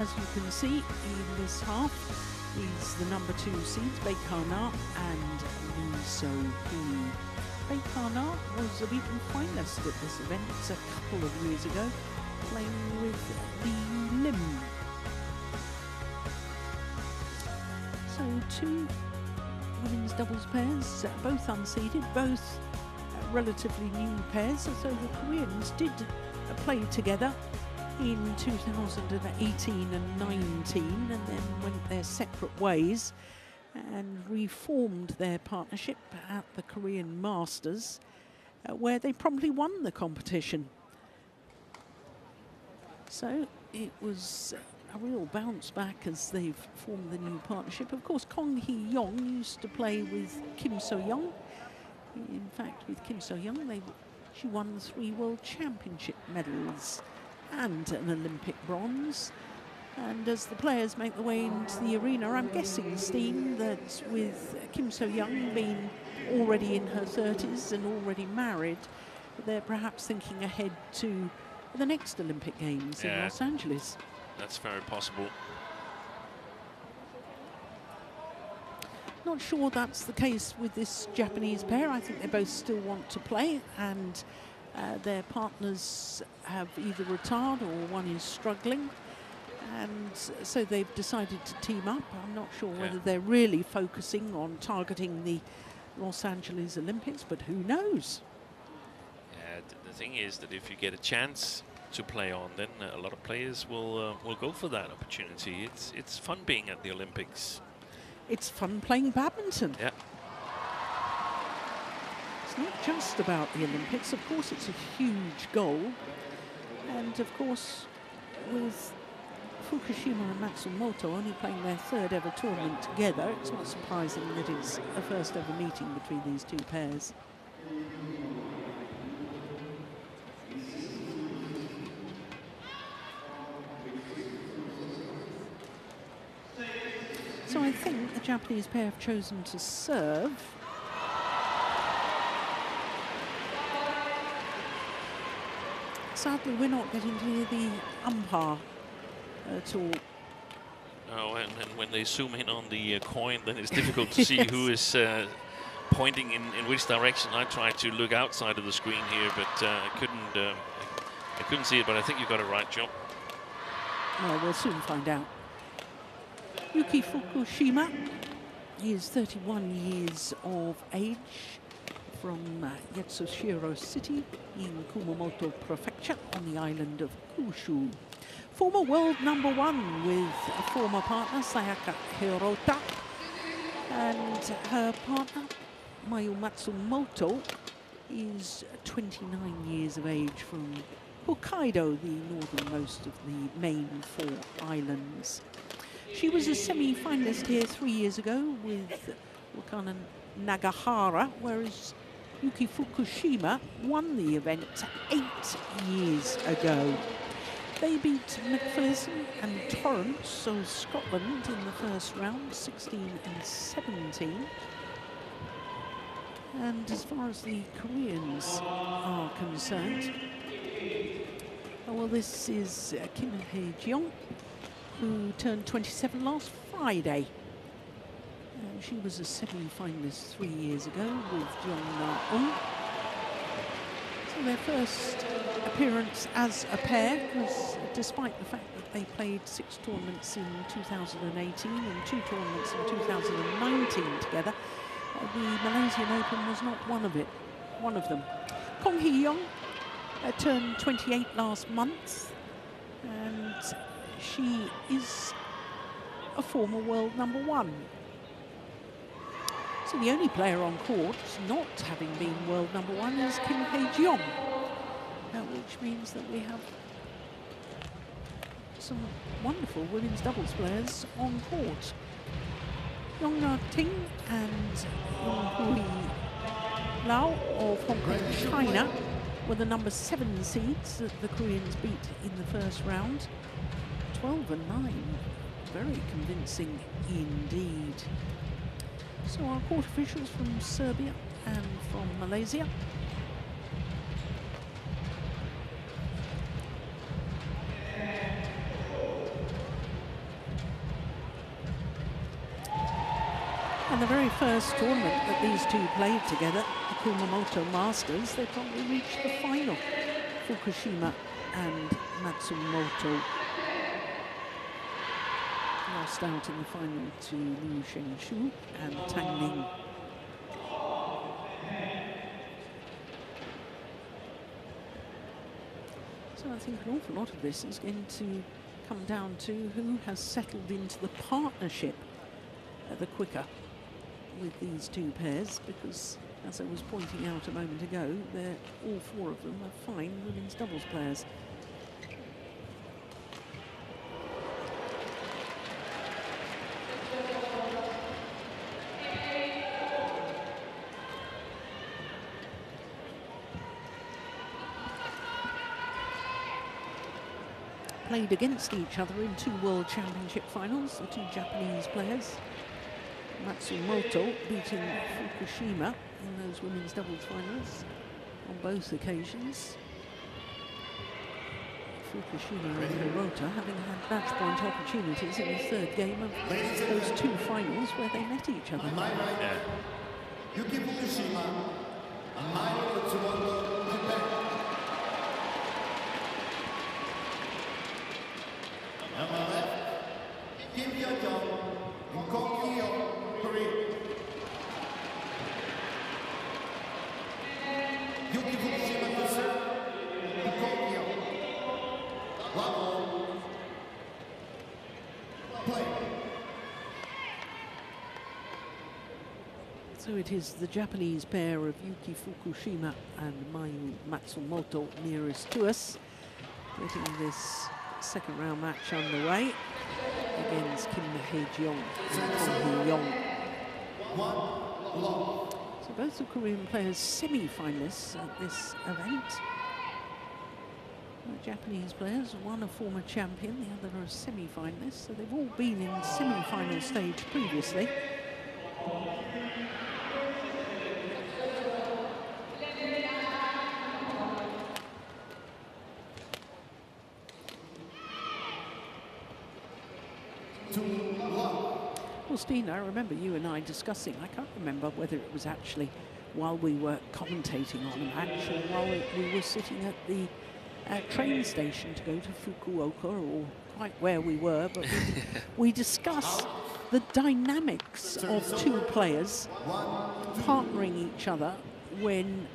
As you can see in this half is the number 2 seeds, Baekana and Lee So-hee. Baekana was a beaten finalist at this event a couple of years ago, playing with Lee Lim. So 2 women's doubles pairs, both unseeded, both relatively new pairs. So the Koreans did play together in 2018 and 19 and then went their separate ways and reformed their partnership at the Korean Masters, where they promptly won the competition. So it was a real bounce back as they've formed the new partnership. Of course, Kong Hee-young used to play with Kim So-young. In fact, with Kim So-young, she won 3 World Championship medals and an Olympic bronze. And as the players make their way into the arena, I'm guessing, Steen, that with Kim So-young being already in her 30s and already married, they're perhaps thinking ahead to the next Olympic Games in Los Angeles. That's very possible. Not sure that's the case with this Japanese pair. I think they both still want to play, and their partners have either retired or one is struggling, and so they've decided to team up. I'm not sure whether they're really focusing on targeting the Los Angeles Olympics, but who knows? Yeah, the thing is that if you get a chance to play on, then a lot of players will go for that opportunity. It's fun being at the Olympics. It's fun playing badminton. Yeah. It's not just about the Olympics. Of course, it's a huge goal. And of course, with Fukushima and Matsumoto only playing their 3rd ever tournament together, it's not surprising that it's a first ever meeting between these 2 pairs. So I think the Japanese pair have chosen to serve. Sadly, we're not getting to hear the umpire at all. Oh, and when they zoom in on the coin, then it's difficult to see who is pointing in which direction. I tried to look outside of the screen here, but I couldn't see it. But I think you got it right, Joe. Well, we'll soon find out. Yuki Fukushima is 31 years of age, from Yatsushiro City in Kumamoto Prefecture on the island of Kyushu. Former world #1 with a former partner Sayaka Hirota, and her partner Mayu Matsumoto is 29 years of age from Hokkaido, the northernmost of the main 4 islands. She was a semi-finalist here 3 years ago with Wakana Nagahara, whereas Yuki Fukushima won the event 8 years ago. They beat McPherson and Torrance of Scotland in the first round, 16 and 17. And as far as the Koreans are concerned, well, this is Kim Hae-jeong, who turned 27 last Friday. She was a semi-finalist 3 years ago with Jong Na-eun. So their first appearance as a pair, because despite the fact that they played 6 tournaments in 2018 and 2 tournaments in 2019 together, the Malaysian Open was not one of them. Kong Hee-young turned 28 last month, and she is a former world #1. So the only player on court not having been world #1 is Kim Hae-jeong, which means that we have some wonderful women's doubles players on court. Yong Na-ting and Yong Hui Lau of Hong Kong, China, were the #7 seeds that the Koreans beat in the first round. 12 and 9, very convincing indeed. So our court officials from Serbia and from Malaysia. And the very first tournament that these two played together, the Kumamoto Masters, they probably reached the final. Fukushima and Matsumoto lost out in the final to Liu Shengshu and Tang Ning. So I think an awful lot of this is going to come down to who has settled into the partnership the quicker with these two pairs, because as I was pointing out a moment ago, all four of them are fine women's doubles players. Played against each other in two World Championship finals, the two Japanese players. Matsumoto beating Fukushima in those women's doubles finals on both occasions. Fukushima and Hirota having had match point opportunities in the third game of those two finals where they met each other. Yeah. Yuki Fukushima and Matsumoto, Japan. On my left, Kim Hyo-jung and Kong Hyo, Korea. Yuki Fukushima to serve, and Kong Hyo. Level. Play. So it is the Japanese pair of Yuki Fukushima and Mayu Matsumoto nearest to us, getting this second round match underway against Kim Hae-jeong and Kong Hee-young. So both the Korean players semi-finalists at this event. The Japanese players, one a former champion, the other a semi-finalist, so they've all been in semi-final stage previously. Well, Stina, I remember you and I discussing, I can't remember whether it was actually while we were commentating on a match or while we were sitting at the train station to go to Fukuoka, or quite where we were, but we discussed the dynamics of two players partnering each other when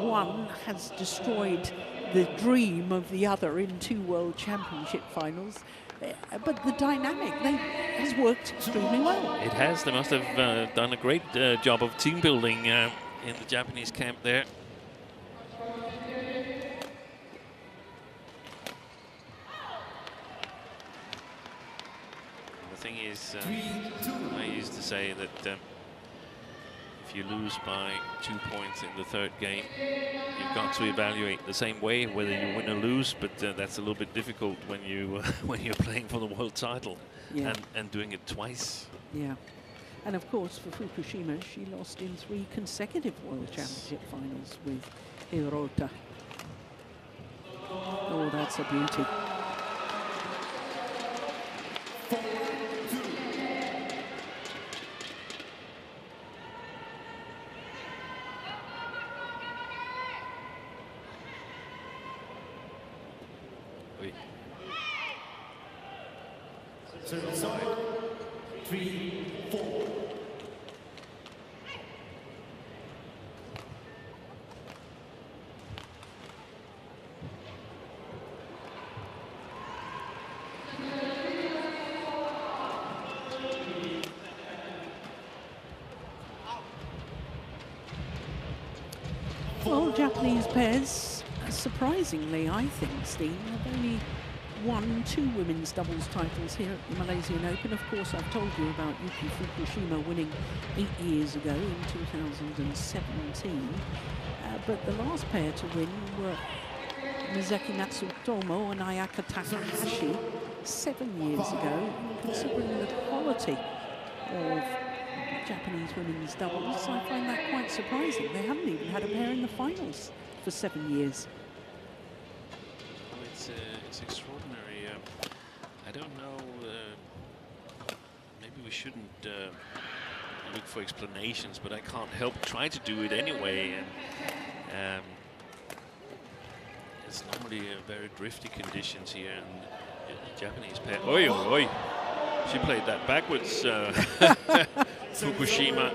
one has destroyed the dream of the other in two World Championship finals. But the dynamic has worked extremely well. It has. They must have done a great job of team building in the Japanese camp there. The thing is, I used to say that if you lose by 2 points in the third game, you've got to evaluate the same way whether you win or lose. But that's a little bit difficult when you when you're playing for the world title, Yeah. and doing it twice. Yeah. And of course, for Fukushima, she lost in 3 consecutive World Championship finals with Hirota. Oh, that's a beauty. Service side. 3-4. Well, Japanese pairs, surprisingly, I think, Steen, have only won 2 women's doubles titles here at the Malaysian Open. Of course, I've told you about Yuki Fukushima winning 8 years ago in 2017. But the last pair to win were Misaki Matsutomo and Ayaka Takahashi 7 years ago. And considering the quality of Japanese women's doubles, I find that quite surprising. They haven't even had a pair in the finals for 7 years. Well, it's extraordinary. I don't know. Maybe we shouldn't look for explanations, but I can't help try to do it anyway. And it's normally very drifty conditions here, and the Japanese pair. Oi, oi, oi! She played that backwards. Fukushima.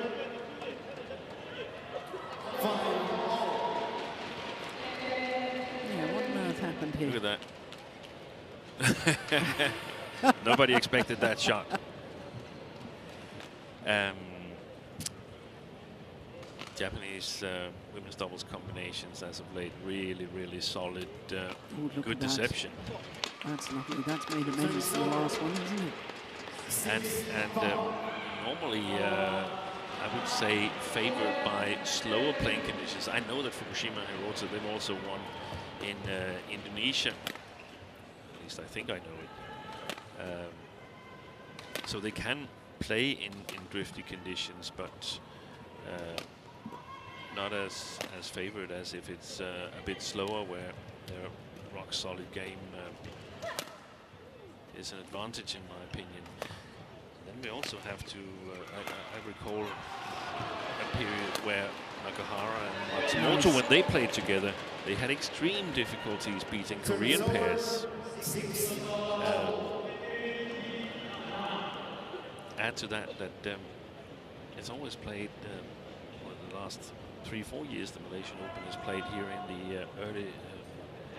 Yeah, what on earth happened here? Look at that. Nobody expected that shot. Japanese women's doubles combinations as of late, really solid. Good deception. That's lovely. That's made amends to the last one, isn't it? And normally, I would say favored by slower playing conditions. I know that Fukushima and Hirota, they've also won in Indonesia. At least I think I know it. So they can play in drifty conditions, but not as favored as if it's a bit slower, where their rock solid game is an advantage, in my opinion. Then we also have to, I recall a period where Nakahara and Matsumoto, when they played together, they had extreme difficulties beating Korean pairs. Add to that it's always played, the last 3-4 years, the Malaysian Open has played here in the early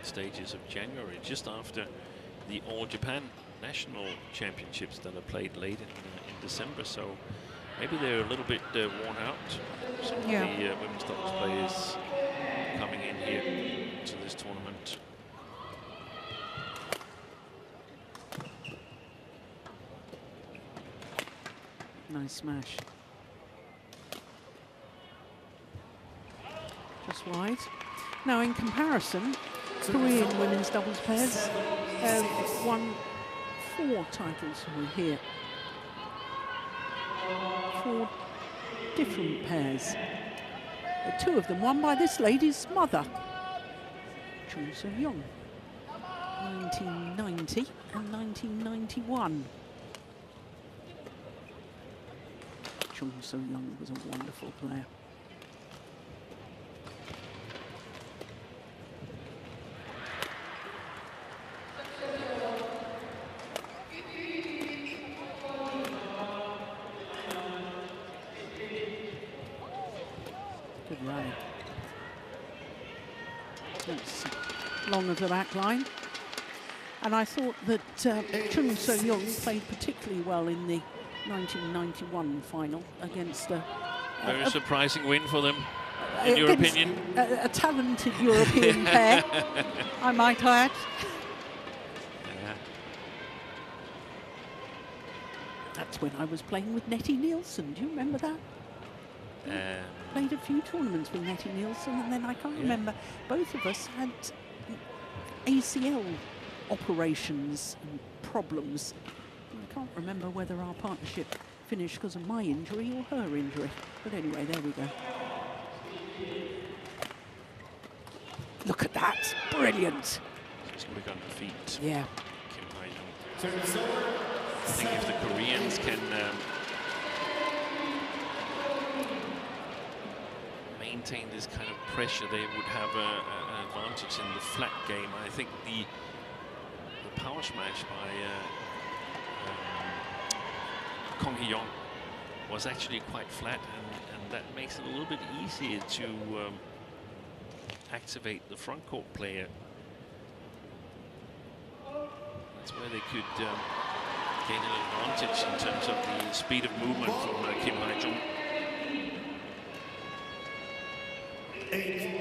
stages of January, just after the All Japan National Championships that are played late in December. So maybe they're a little bit worn out, some of the women's doubles players coming in here to this tournament. Nice smash. Just wide. Now, in comparison, Korean women's doubles pairs have won 4 titles here. 4 different pairs. 2 of them won by this lady's mother, Chung So-young, 1990 and 1991. Chung So-young was a wonderful player. Good rally. That's long of the back line. And I thought that Chung So-young played particularly well in the 1991 final against a very surprising win for them, in your opinion. A talented European pair, I might add. Yeah. That's when I was playing with Nettie Nielsen. Do you remember that? Played a few tournaments with Nettie Nielsen, and then I can't remember. Both of us had ACL operations and problems. I can't remember whether our partnership finished because of my injury or her injury. But anyway, there we go. Look at that. Brilliant. She's quick on her feet. Yeah. Kim Hae-young. I think if the Koreans can maintain this kind of pressure, they would have an advantage in the flat game. I think the power smash by Kong Hee-young was actually quite flat, and that makes it a little bit easier to activate the front court player. That's where they could gain an advantage in terms of the speed of movement from Kim Hae-young. 8-0. If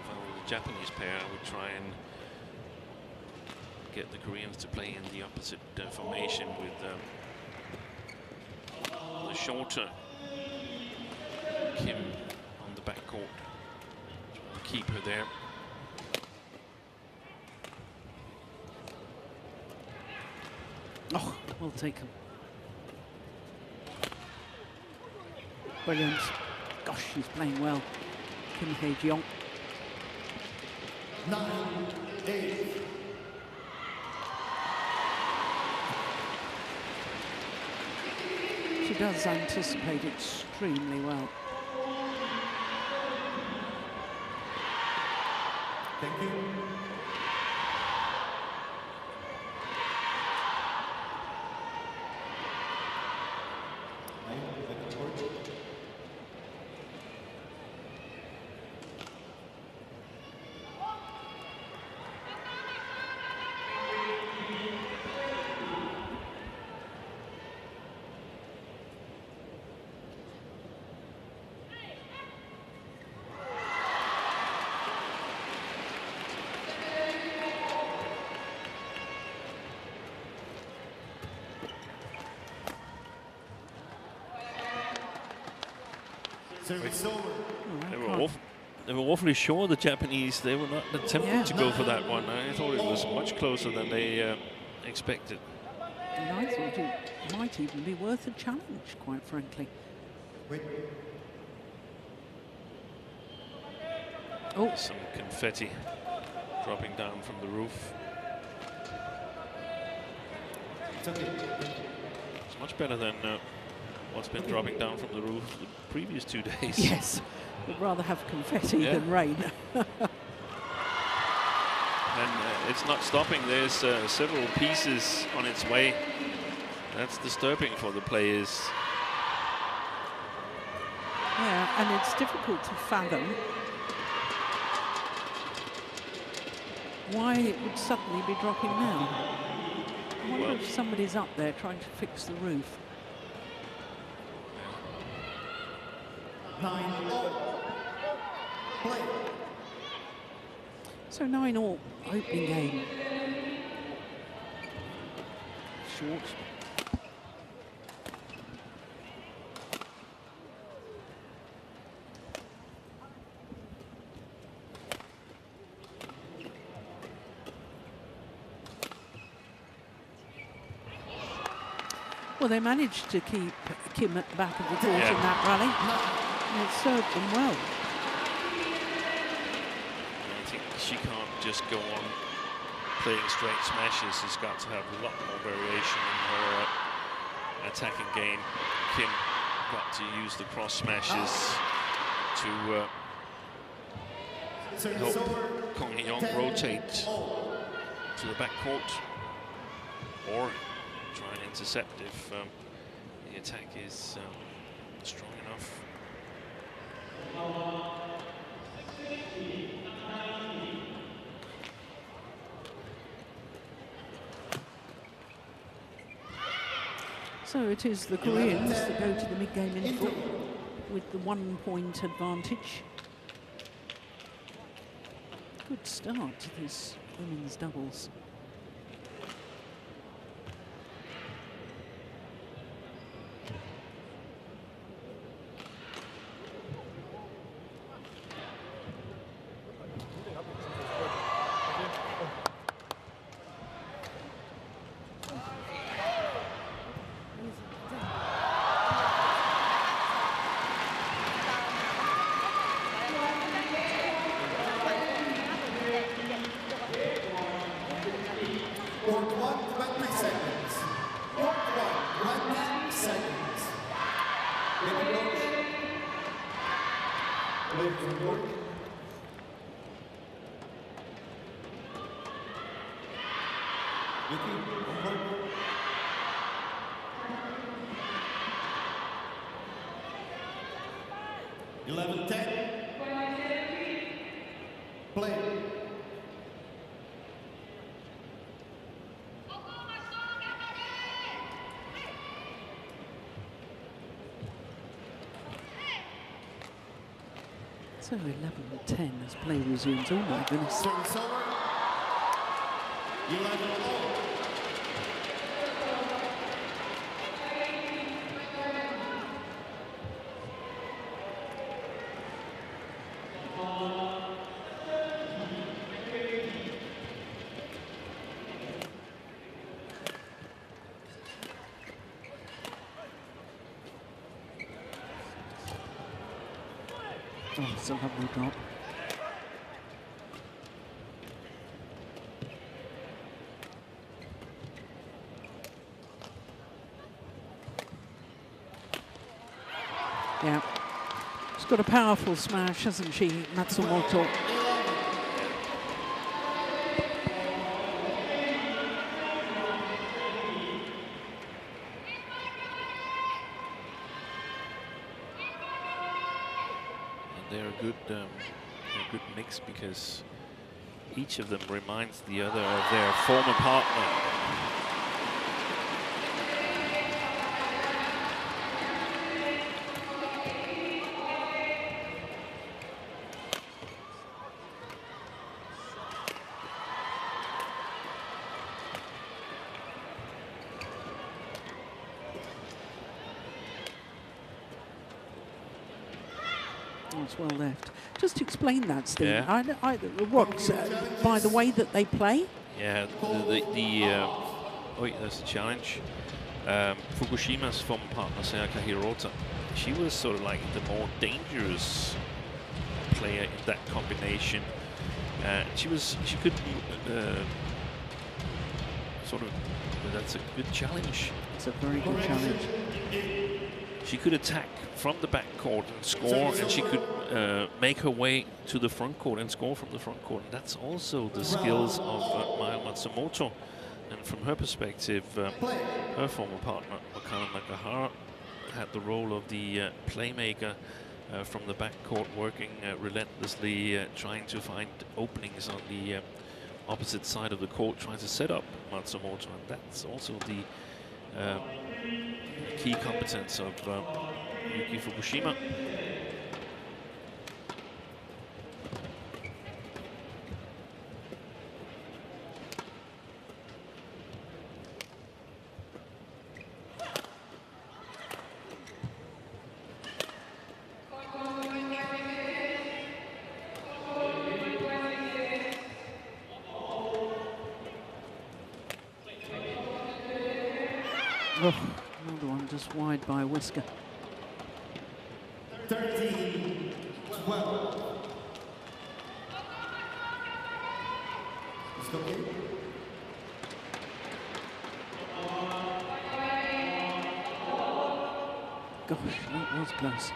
I were the Japanese pair, I would try and get the Koreans to play in the opposite formation with the shorter Kim on the backcourt. Try to keep her there. Oh, we'll take them. Brilliant. Gosh, she's playing well. Kim Hae-young. 9-8. She does anticipate extremely well. Thank you. Service over. They were awfully sure, the Japanese. They were not attempting to go for that one. I thought it was much closer than they expected. And I thought it might even be worth a challenge, quite frankly. Wait. Oh, Some confetti dropping down from the roof. It's okay. It's much better than what's been dropping down from the roof the previous 2 days. yes. Would rather have confetti than rain. And it's not stopping. There's several pieces on its way. That's disturbing for the players. Yeah, and it's difficult to fathom why it would suddenly be dropping now. I wonder if somebody's up there trying to fix the roof. 9-0. Play. So 9-all opening game. Short. Well, they managed to keep Kim at the back of the court in that rally. And it served them well. I think she can't just go on playing straight smashes. She's got to have a lot more variation in her attacking game. Kim got to use the cross smashes to help Kong Hee-young rotate to the back court or try and intercept if the attack is strong enough. So it is the Koreans that go to the mid-game interval with the 1-point advantage. Good start to this women's doubles. So 11-10 as play resumes. Oh my goodness. Service over. 11-all. Oh, it's a lovely drop. Yeah. She's got a powerful smash, hasn't she, Matsumoto? They're a good mix because each of them reminds the other of their former partner. It's well left. Just to explain that, Steve. Yeah. By the way that they play? Yeah, oh, there's a challenge. Fukushima's former partner, Sayaka Hirota, she was sort of like the more dangerous player in that combination. She could sort of, that's a good challenge. It's a very good challenge. She could attack from the back court and score, and she could make her way to the front court and score from the front court. And that's also the skills of Maya Matsumoto. And from her perspective, her former partner, Makana Nakahara, had the role of the playmaker from the back court, working relentlessly, trying to find openings on the opposite side of the court, trying to set up Matsumoto. And that's also the key competence of Yuki Fukushima. Oh, another one just wide by a whisker. 13-12. Gosh, that was close.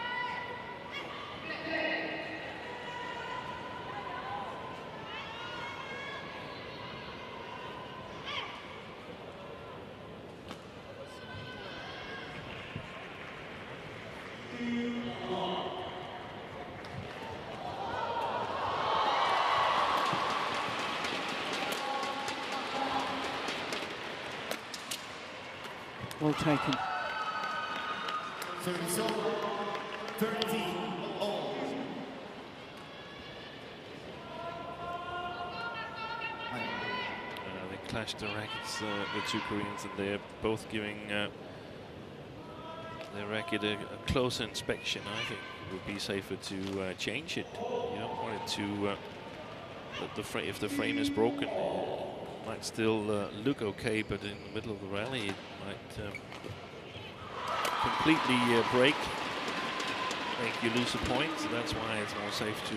Well taken. 13 all. They clashed the rackets, the two Koreans, and they're both giving their racket a closer inspection. I think it would be safer to change it. You don't want it to, if the frame is broken, it might still look okay, but in the middle of the rally, it might completely break, make you lose a point. So that's why it's more safe to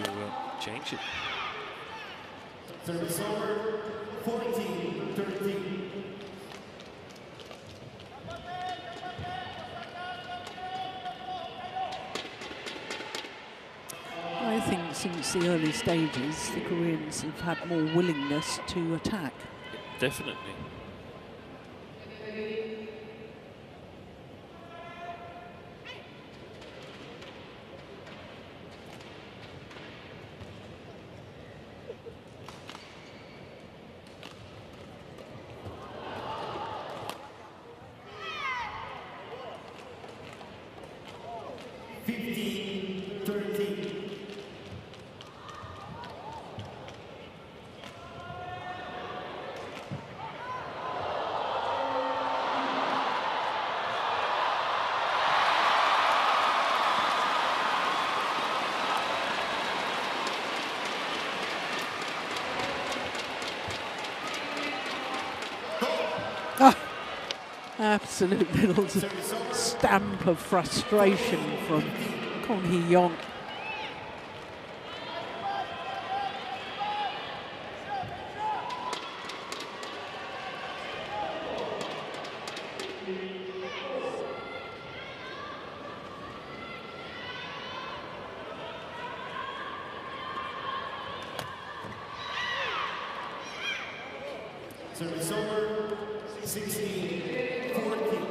change it. Service over, 14-13. I think since the early stages, the Koreans have had more willingness to attack. Definitely. Absolute little stamp of frustration from Kong Hee-yong. Service over, 16-14.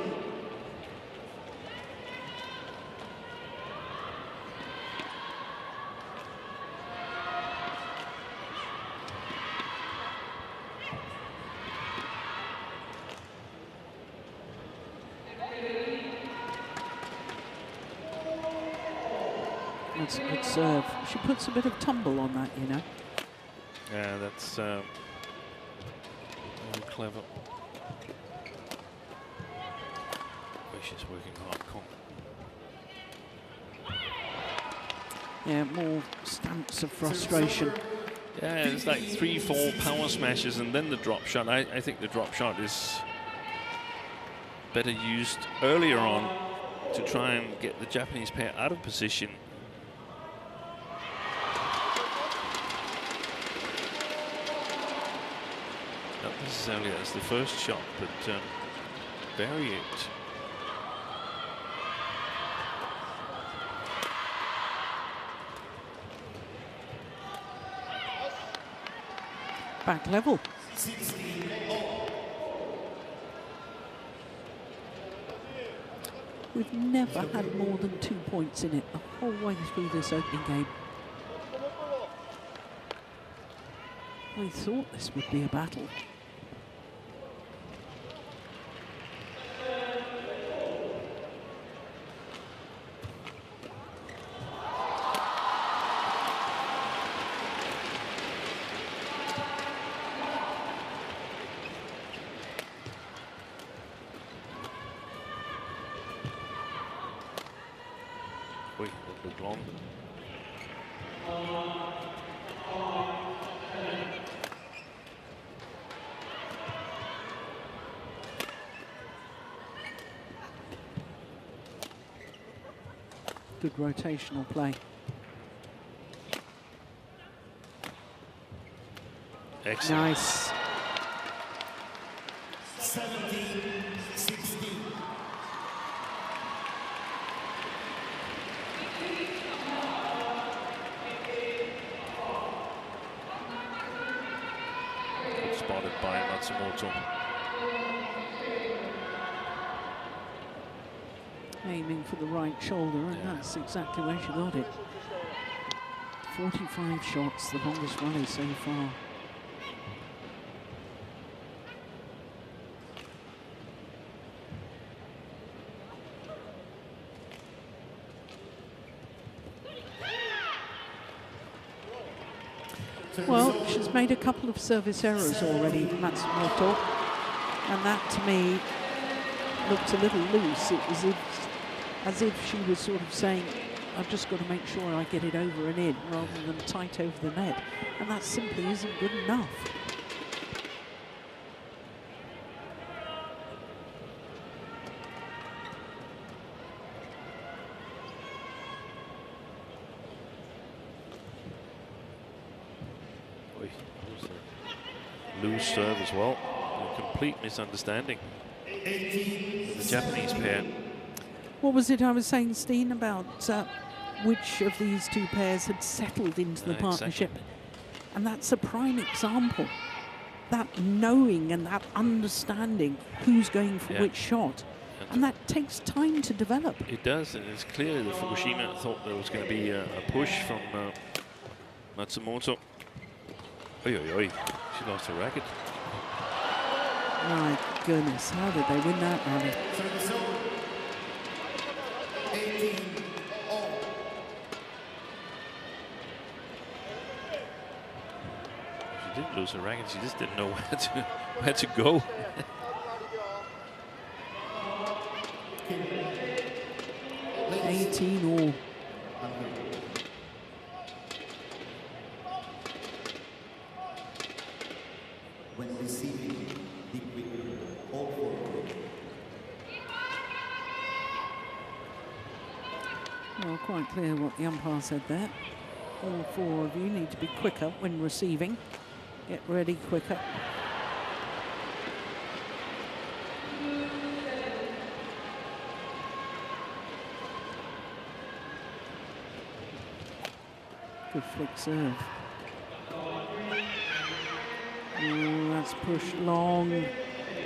That's a good serve. She puts a bit of tumble on that, you know. Yeah, that's very clever. Oh, she's working hard. Yeah, more stamps of frustration. Yeah, it's like 3-4 power smashes and then the drop shot. I think the drop shot is better used earlier on to try and get the Japanese pair out of position. Not necessarily as the first shot, but vary it. Back level. We've never had more than 2 points in it the whole way through this opening game. I thought this would be a battle. Wait, that looked long. Good rotational play. Excellent. Nice. 17-16. Good spotted by Matsumoto. Aiming for the right shoulder, and Yeah. that's exactly where she got it. 45 shots, the longest rally so far. Well, she's made a couple of service errors already, Matsumoto, and that to me looked a little loose. It was as if she was sort of saying, I've just got to make sure I get it over and in rather than tight over the net, and that simply isn't good enough. Loose serve as well. A complete misunderstanding with the Japanese pair. What was it I was saying, Steen, about which of these two pairs had settled into the partnership? Exactly. And that's a prime example. That knowing and that understanding who's going for which shot. And that takes time to develop. It does, and it's clear that Fukushima thought there was going to be a push from Matsumoto. Oi, oi, oi. She lost her racket. My goodness, how did they win that rally? Service over, 18-all. She didn't lose her racket, she just didn't know where to go. Ladies, 18-all. when receiving the quick all forward. Well, quite clear what the umpire said there. All four of you need to be quicker when receiving. Get ready quicker. Good flick serve. Oh, that's Let's push long.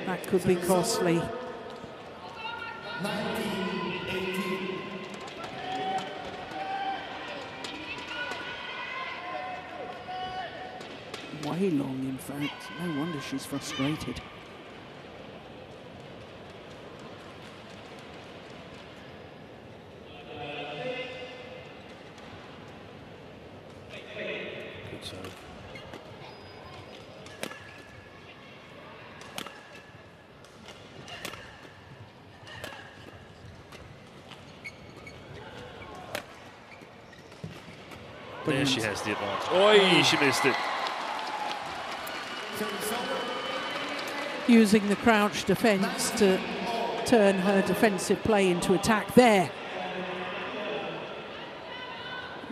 That could be costly. 19-18. Way long, in fact. No wonder she's frustrated. Good serve. There she has the advantage. Oi, she missed it. Using the crouch defence to turn her defensive play into attack there.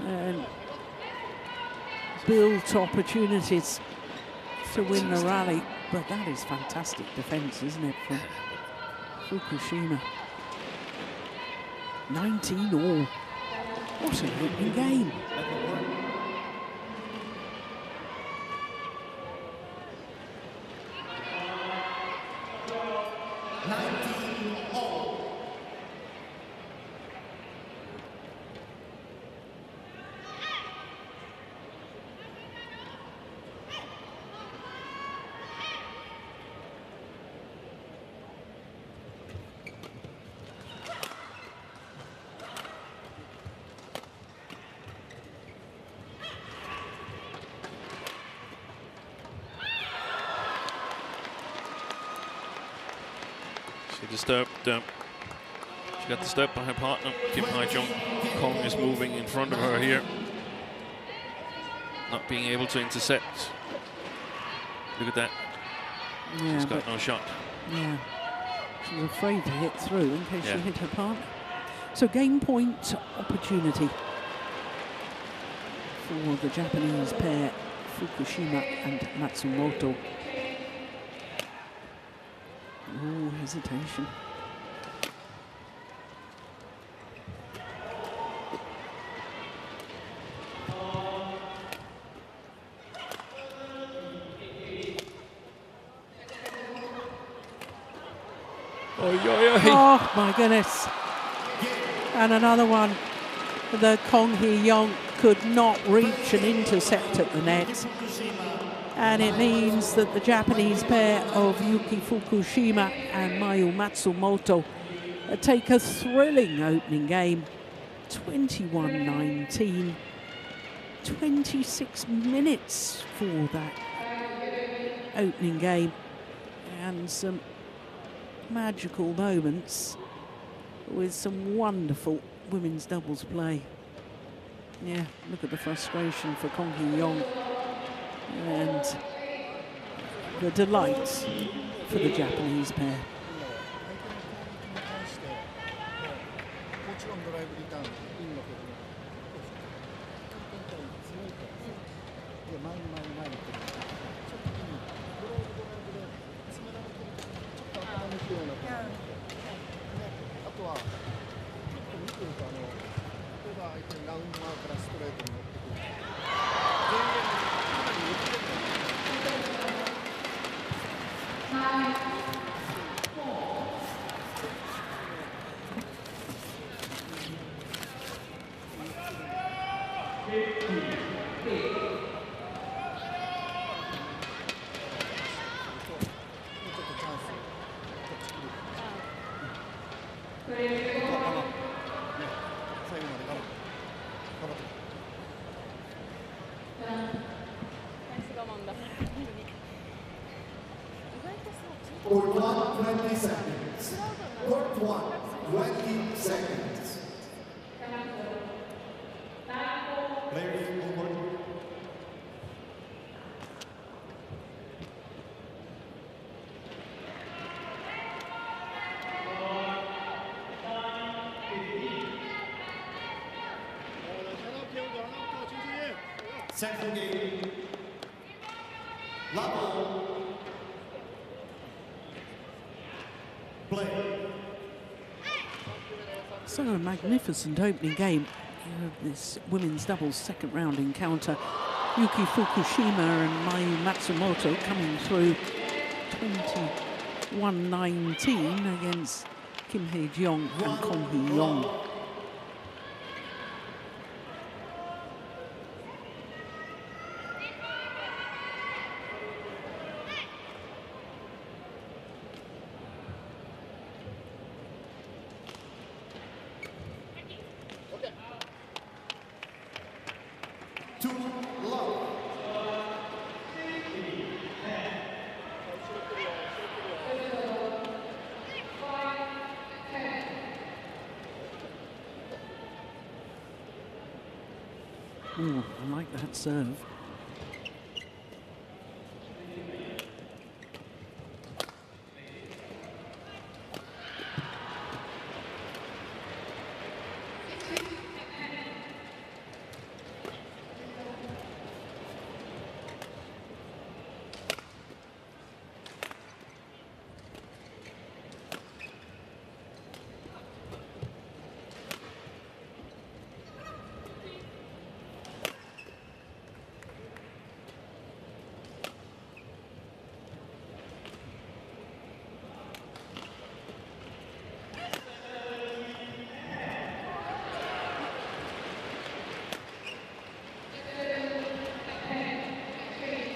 And built opportunities to win the rally. But that is fantastic defence, isn't it, from Fukushima. 19-all. What an opening game. Disturbed. She got disturbed by her partner. Kim Hai-jung. Kong is moving in front of her here. Not being able to intercept. Look at that. Yeah, she's got no shot. Yeah. She was afraid to hit through in case she hit her partner. So game point opportunity for the Japanese pair, Fukushima and Matsumoto. Oh, hesitation. Oh my goodness. And another one. The Kong Hee-young could not reach an intercept at the net. And it means that the Japanese pair of Yuki Fukushima and Mayu Matsumoto take a thrilling opening game. 21-19. 26 minutes for that opening game. And some magical moments with some wonderful women's doubles play. Yeah, look at the frustration for Kong Hee-young and the delight for the Japanese pair. Court 1, 20 seconds. Court 1, 20 seconds. Players on board. Second game. Level. Play. So a magnificent opening game. This women's doubles second round encounter. Yuki Fukushima and Mayu Matsumoto coming through 21-19 against Kim Hae-jeong and Kong Hee-yong. Oh, I like that serve.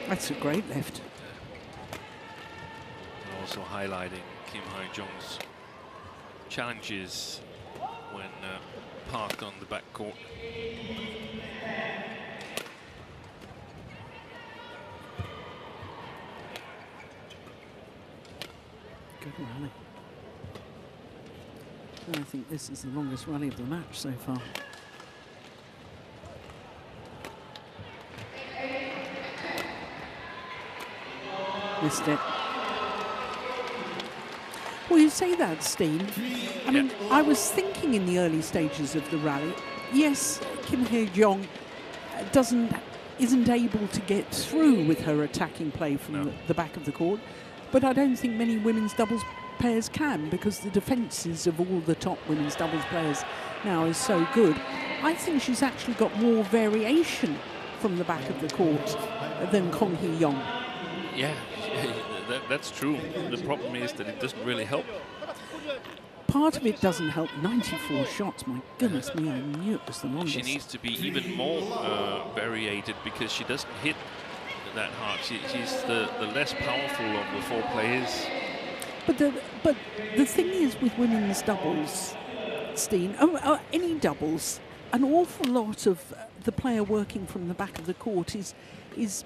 That's a great lift. Also highlighting Kim Hae-jeong's challenges when parked on the backcourt. Good rally. I think this is the longest rally of the match so far. Missed it. Well, you say that, Steen. I mean, I was thinking in the early stages of the rally, yes, Kim Hae-jeong isn't able to get through with her attacking play from the back of the court, but I don't think many women's doubles players can, because the defences of all the top women's doubles players now is so good. I think she's actually got more variation from the back of the court than Kong Hee-yong. Yeah, that's true. The problem is that it doesn't really help. Part of it doesn't help. 94 shots, my goodness me, I knew it was the longest. She needs to be even more variated, because she doesn't hit that hard. She's the less powerful of the four players. But the thing is with women's doubles, Steen, any doubles, an awful lot of the player working from the back of the court is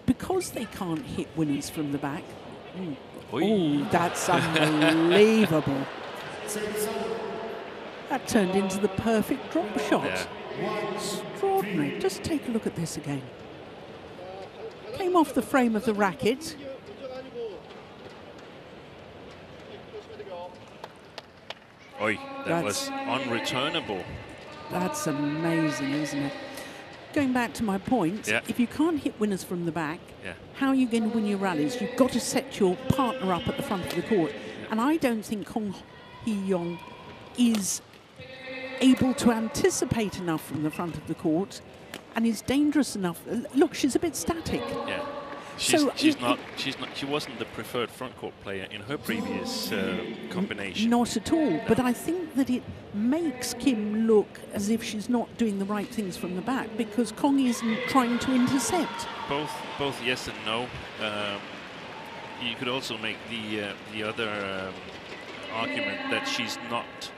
because they can't hit winners from the back. Oh, that's unbelievable. That turned into the perfect drop shot. Yeah. Extraordinary. Just take a look at this again. Came off the frame of the racket. Oi, that was unreturnable. That's amazing, isn't it? Going back to my point, if you can't hit winners from the back, how are you going to win your rallies? You've got to set your partner up at the front of the court. And I don't think Kong Hee-yong is able to anticipate enough from the front of the court and is dangerous enough. Look, she's a bit static. Yeah. She wasn't the preferred front court player in her previous combination. Not at all. But I think that it makes Kim look as if she's not doing the right things from the back, because Kong isn't trying to intercept. Both yes and no. You could also make the other argument that she's not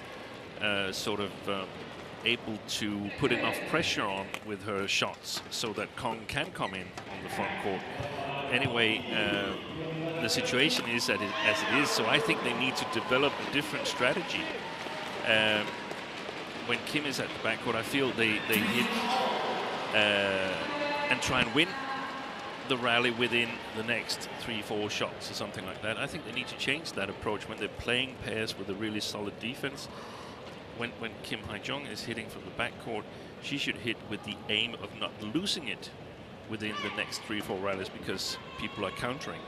able to put enough pressure on with her shots so that Kong can come in on the front court. Anyway, the situation is as it is, so I think they need to develop a different strategy. When Kim is at the backcourt, I feel they hit and try and win the rally within the next 3-4 shots or something like that. I think they need to change that approach when they're playing pairs with a really solid defense. When Kim Hae-jeong is hitting from the backcourt, she should hit with the aim of not losing it within the next 3-4 rallies, because people are countering.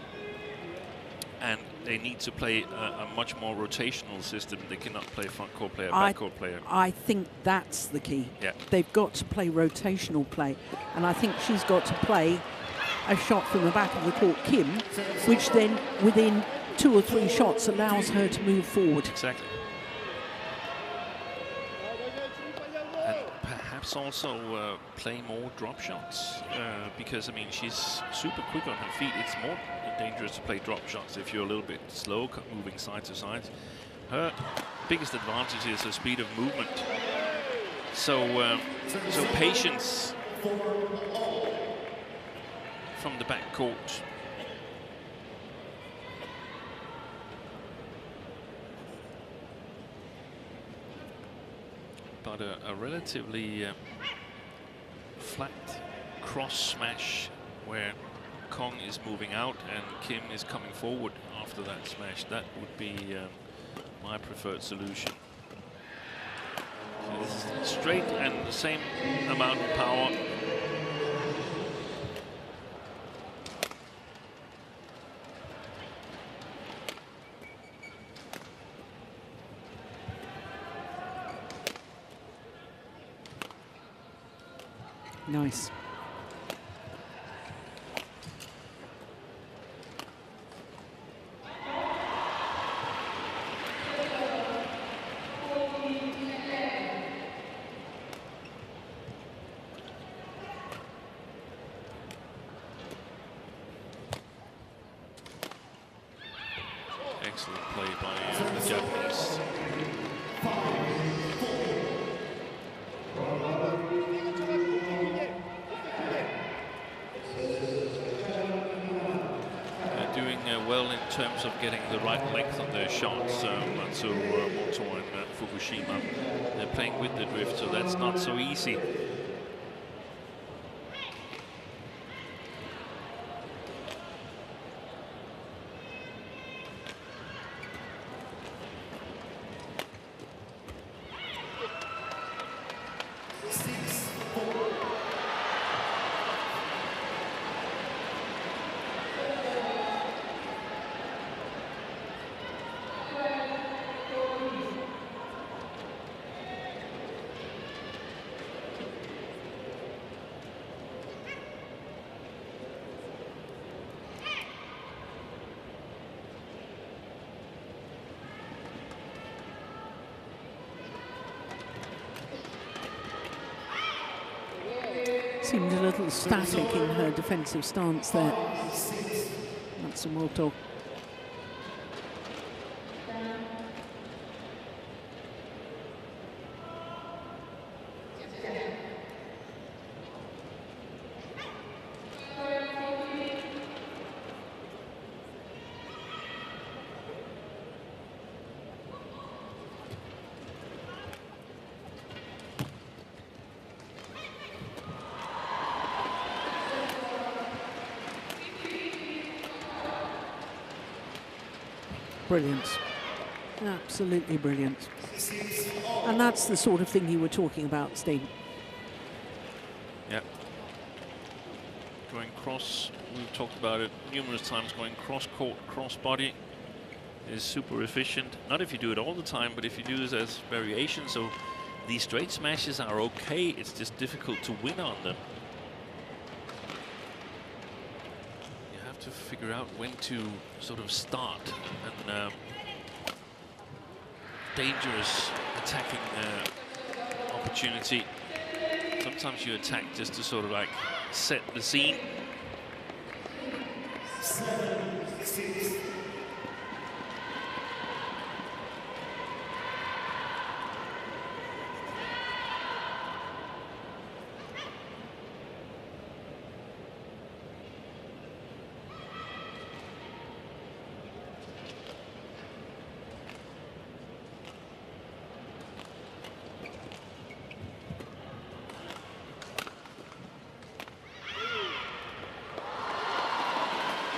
And they need to play a much more rotational system. They cannot play front court player, back court player. I think that's the key. Yeah. They've got to play rotational play. And I think she's got to play a shot from the back of the court, Kim, which then within 2 or 3 shots allows her to move forward. Exactly. And perhaps also play more drop shots, because I mean she's super quick on her feet. It's more dangerous to play drop shots if you're a little bit slow, moving side to side. Her biggest advantage is her speed of movement. So, so patience from the back court. But a relatively flat cross smash where Kong is moving out and Kim is coming forward after that smash. That would be my preferred solution. So this is straight and the same amount of power. Nice. Excellent play by the Japanese. Doing well in terms of getting the right length on their shots. Matsumoto and Fukushima, they're playing with the drift, so that's not so easy. Seemed a little static in her defensive stance there, Matsumoto. Brilliant. Absolutely brilliant. And that's the sort of thing you were talking about, Steve. Yeah. Going cross, we've talked about it numerous times, going cross court, cross body is super efficient. Not if you do it all the time, but if you do this as variation. So these straight smashes are okay, it's just difficult to win on them. To figure out when to sort of start and dangerous attacking opportunity. Sometimes you attack just to sort of like set the scene. 7-6.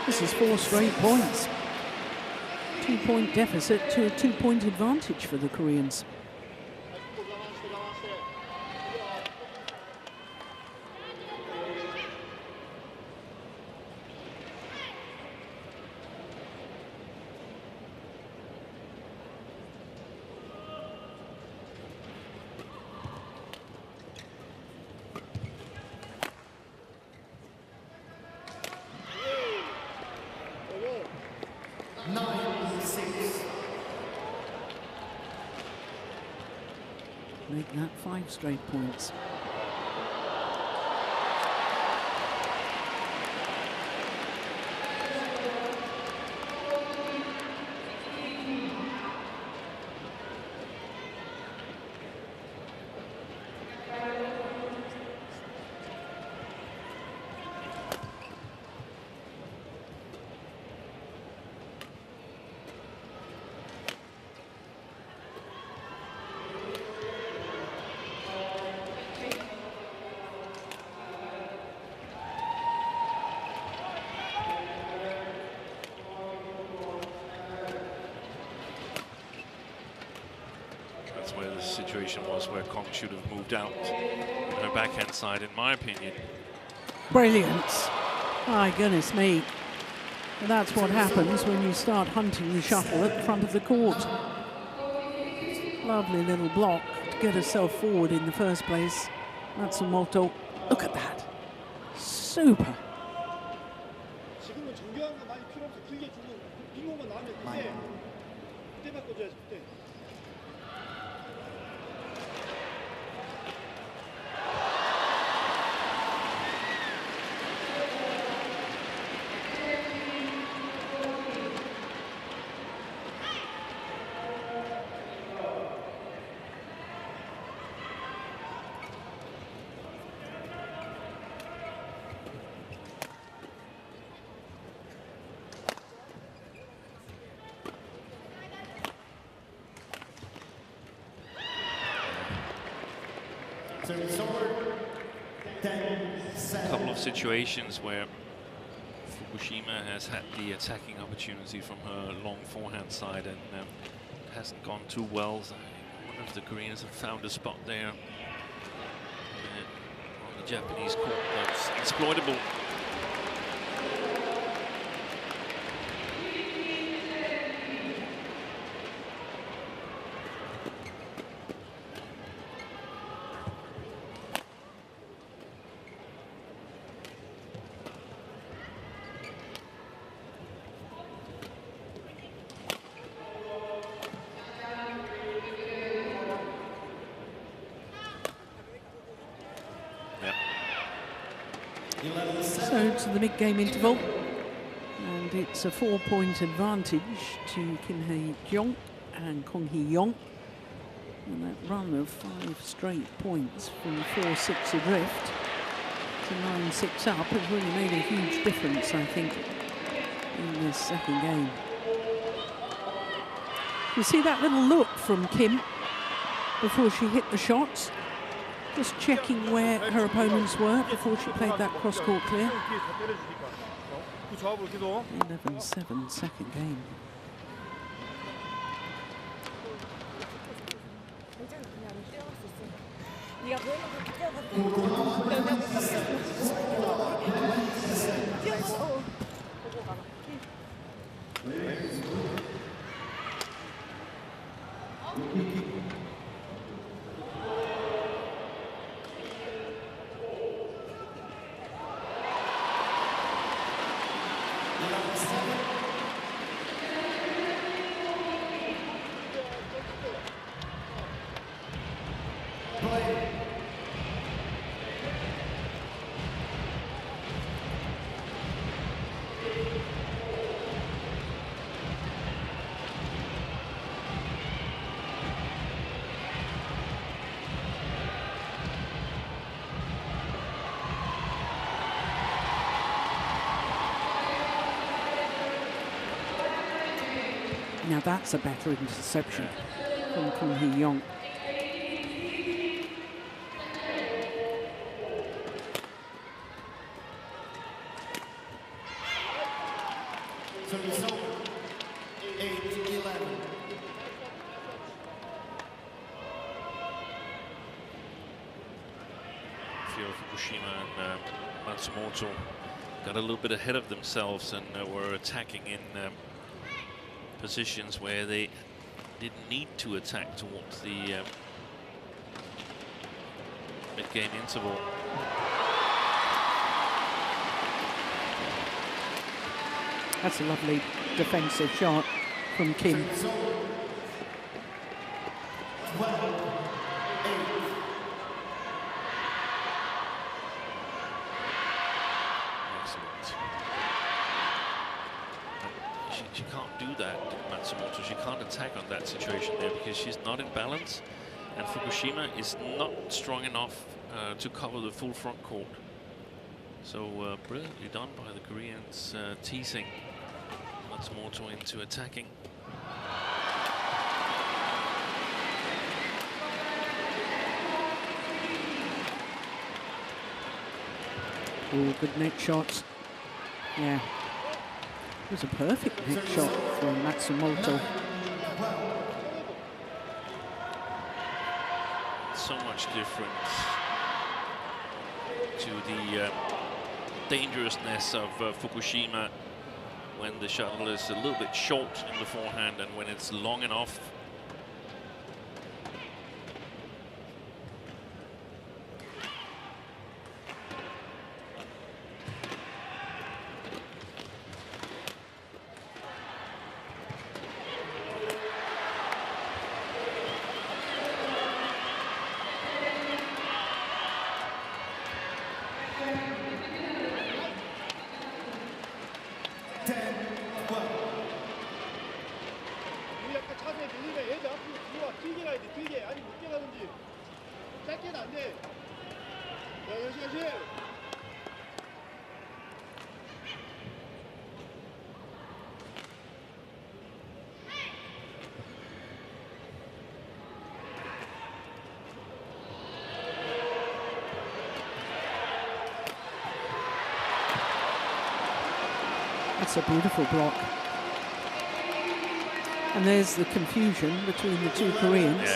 This is 4 straight points. 2-point deficit to a 2-point advantage for the Koreans. make that 5 straight points. Where the situation was where Kong should have moved out on her backhand side, in my opinion. Brilliance. My goodness me. And that's what happens when you start hunting the shuttle at the front of the court. Lovely little block to get herself forward in the first place. Matsumoto, look at that. Super. A couple of situations where Fukushima has had the attacking opportunity from her long forehand side, and it hasn't gone too well. So I wonder if the Koreans have found a spot there on the Japanese court that's exploitable. So to the mid-game interval, and it's a 4-point advantage to Kim Hae-kyung and Kong Hee-young. And that run of 5 straight points from 4-6 adrift to 9-6 up has really made a huge difference, I think, in this second game. You see that little look from Kim before she hit the shots? Just checking where her opponents were before she played that cross-court clear. 11-7 second game. Now that's a better interception from Kong Hee-young. So it's over. 8-11. Feel Fukushima and Matsumoto got a little bit ahead of themselves and were attacking in positions where they didn't need to attack towards the mid-game interval. That's a lovely defensive shot from Kim. 12-8. she can't do that, Matsumoto. She can't attack on that situation there because she's not in balance, and Fukushima is not strong enough to cover the full front court. So brilliantly done by the Koreans, teasing Matsumoto into attacking. Oh, good net shots. Yeah. It was a perfect net shot from Matsumoto. So much difference to the dangerousness of Fukushima when the shuttle is a little bit short in the forehand and when it's long enough. That's a beautiful block. And there's the confusion between the two Koreans,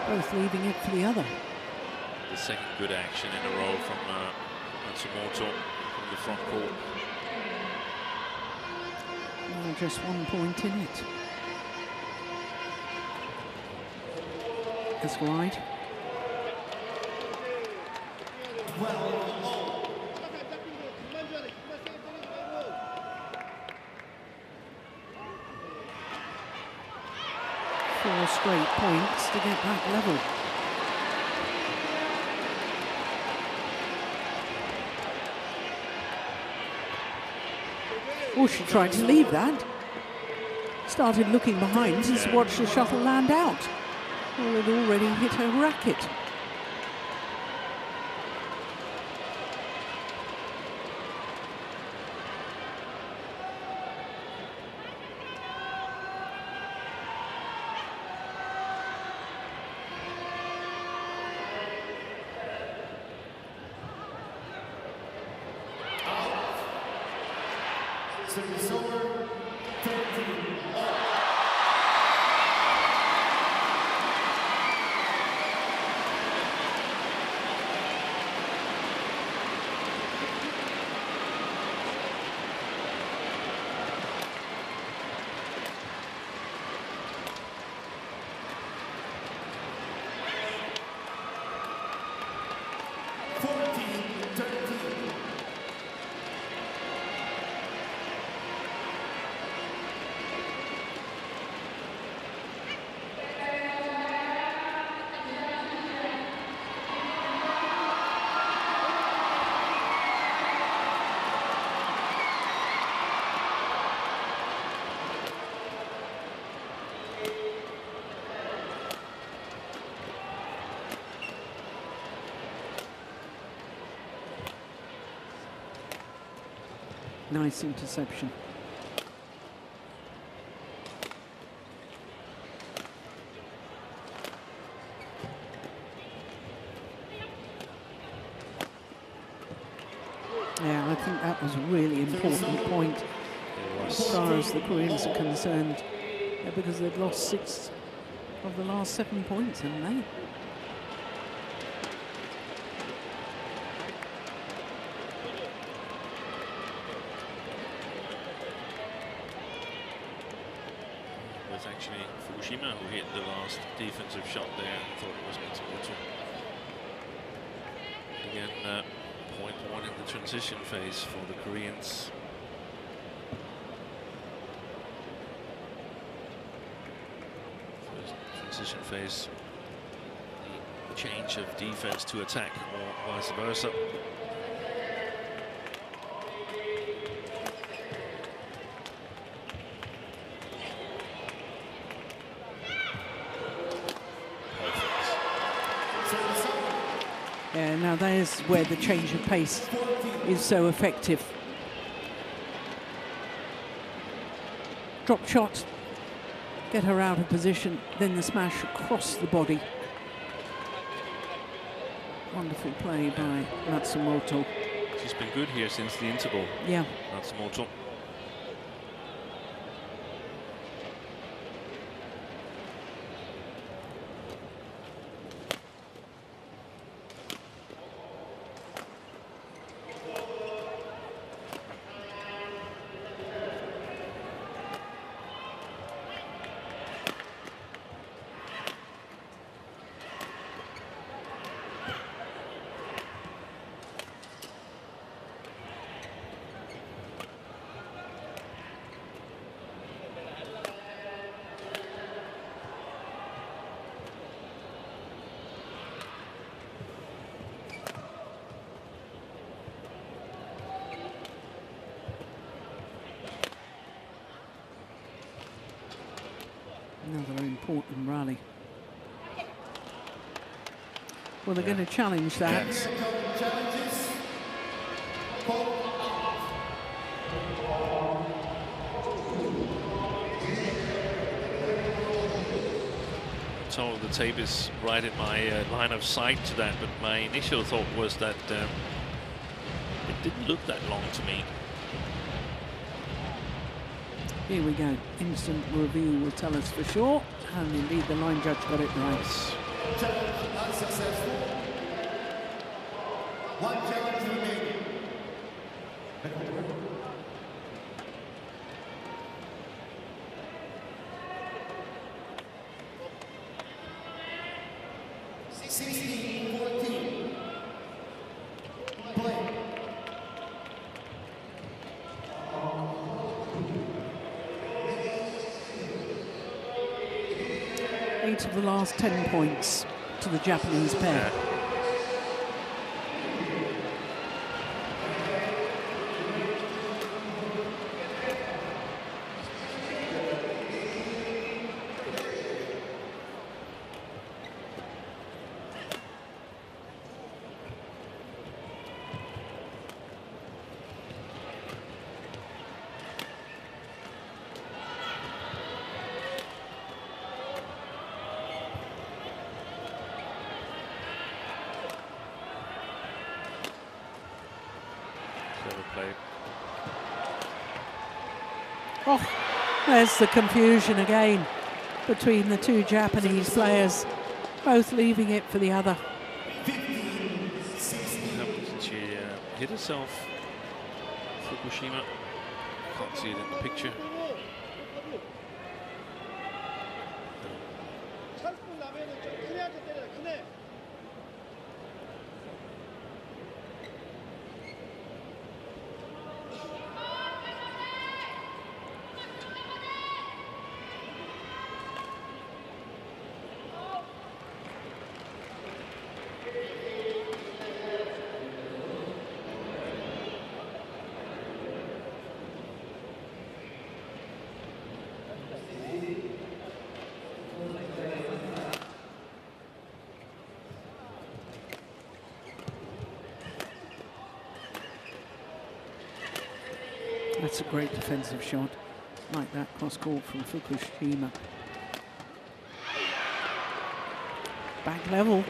both leaving it for the other. The second good action in a row from Matsumoto from the front court. Well, just 1 point in it. That's right. Four straight points to get back level. Oh, she tried to leave that. Started looking behind to watch the shuttle land out. Well, it already hit her racket. Nice interception. Yeah, I think that was a really important point as far as the Koreans are concerned, because they've lost 6 of the last 7 points, haven't they? Actually, Fukushima who hit the last defensive shot there. I thought it was Matsumoto. Again, point 1 in the transition phase for the Koreans. First transition phase, the change of defense to attack, or vice versa. Yeah, now there's where the change of pace is so effective. Drop shot, get her out of position, then the smash across the body. Wonderful play by Matsumoto. She's been good here since the interval. Yeah. Matsumoto. Another important rally. Well, they're going to challenge that. Challenges. So the tape is right in my line of sight to that, but my initial thought was that it didn't look that long to me. Here we go. Instant review will tell us for sure. And indeed, the line judge got it right. Challenge unsuccessful. One challenge remaining. Play. 8 of the last 10 points to the Japanese pair. Oh, there's the confusion again between the two Japanese players, both leaving it for the other. She hit herself, Fukushima. Can't see it in the picture. That's a great defensive shot, like that cross court from Fukushima. Back level.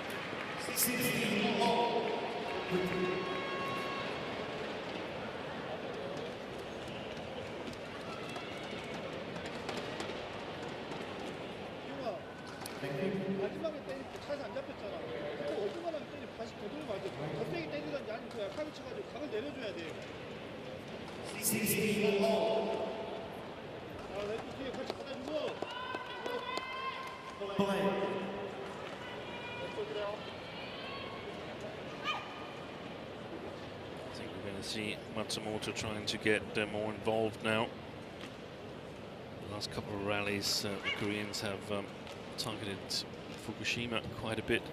See Matsumoto trying to get more involved now. The last couple of rallies, the Koreans have targeted Fukushima quite a bit.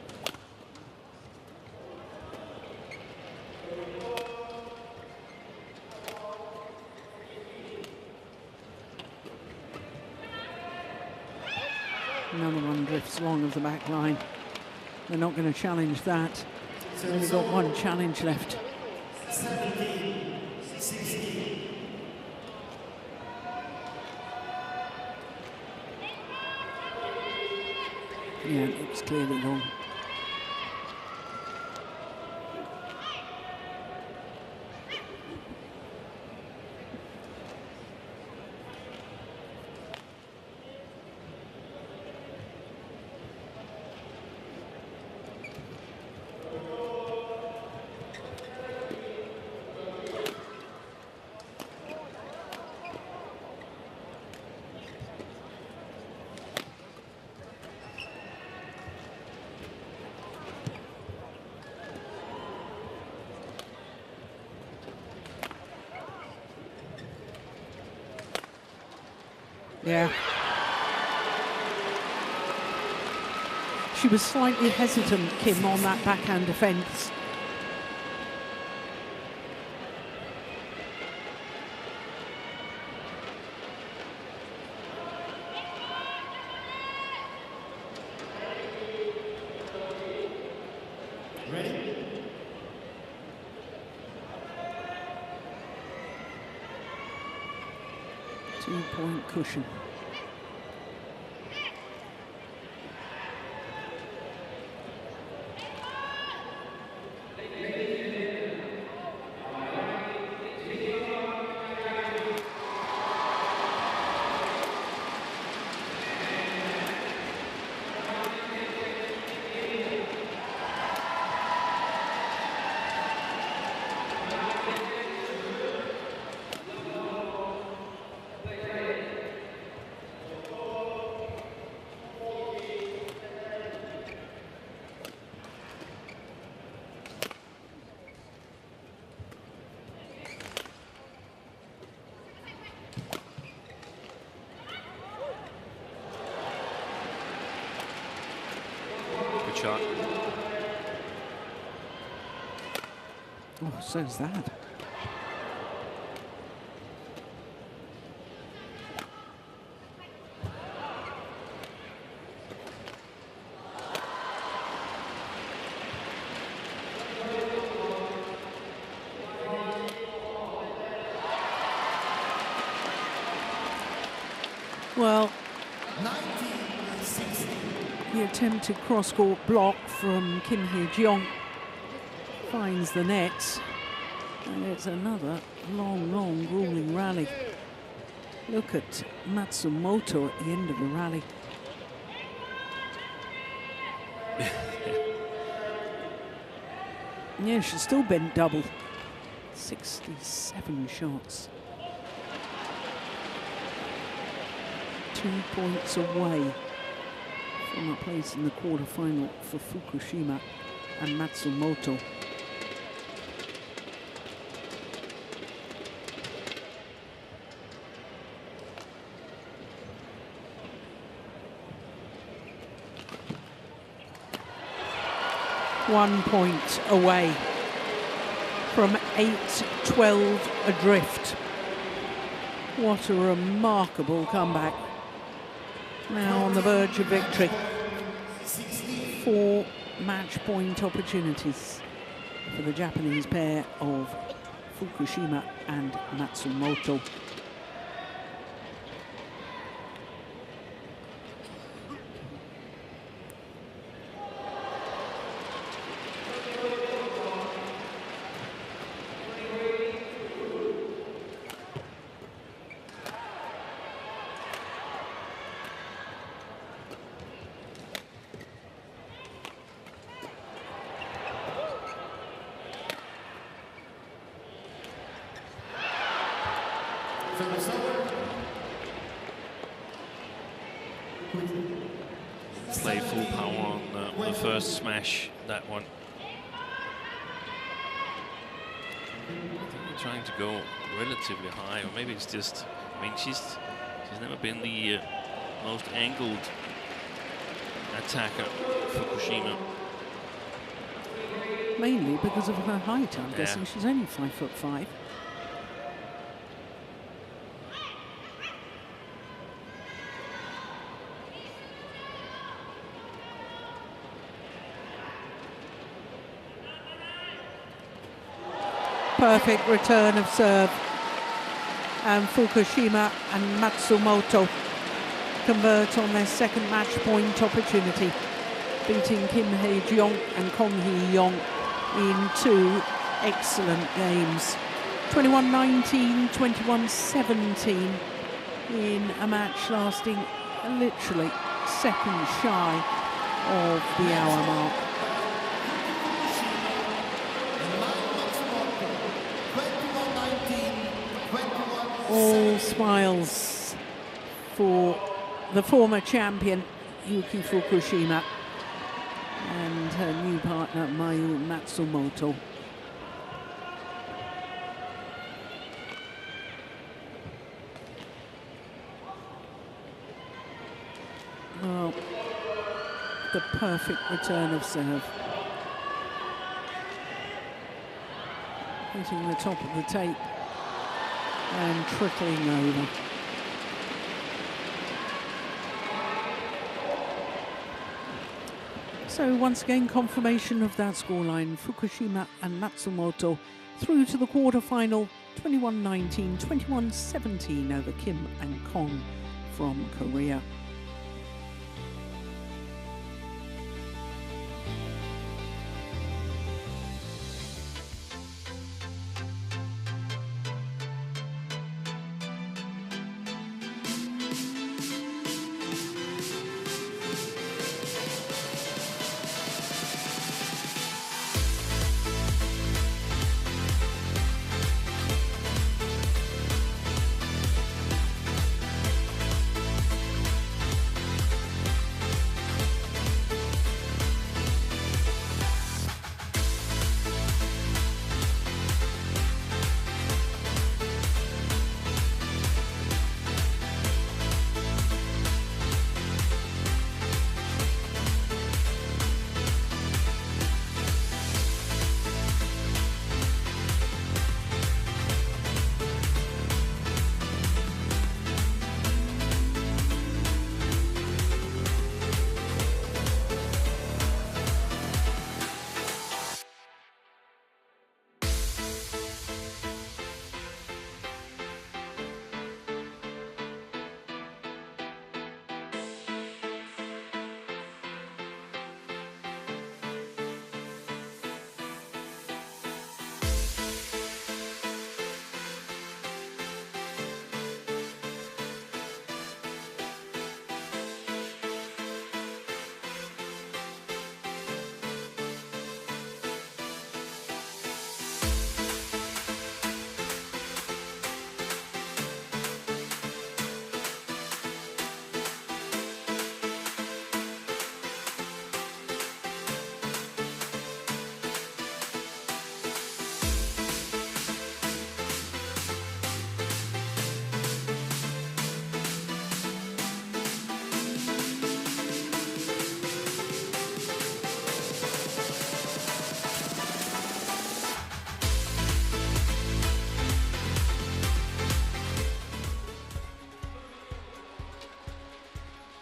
Another one drifts long of the back line. They're not going to challenge that. Only got one challenge left. 17-16. Yeah, it was clearly long. Yeah. She was slightly hesitant, Kim, on that backhand defence. Ready? 2-point cushion. Good shot. Oh, so's that. Well, 19-16. the attempted cross-court block from Kim Hye-jeong finds the net, and it's another long, grueling rally. Look at Matsumoto at the end of the rally. Yeah, she's still bent double. 67 shots. 2 points away from a place in the quarterfinal for Fukushima and Matsumoto. One point away from 8-12 adrift. What a remarkable comeback. Now on the verge of victory. 4 match point opportunities for the Japanese pair of Fukushima and Matsumoto. Play full power on the first smash, that one. I think they're trying to go relatively high, or maybe it's just, I mean, she's never been the most angled attacker, Fukushima. Mainly because of her height, I'm guessing. She's only 5'5". perfect return of serve. And Fukushima and Matsumoto convert on their second match point opportunity, beating Kim Hae-jeong and Kong Hee-yong in 2 excellent games. 21-19, 21-17 in a match lasting literally seconds shy of the hour mark. All smiles for the former champion Yuki Fukushima and her new partner Mayu Matsumoto. Well, the perfect return of serve. Hitting the top of the tape and trickling over. So once again, confirmation of that scoreline. Fukushima and Matsumoto through to the quarter-final, 21-19, 21-17 over Kim and Kong from Korea.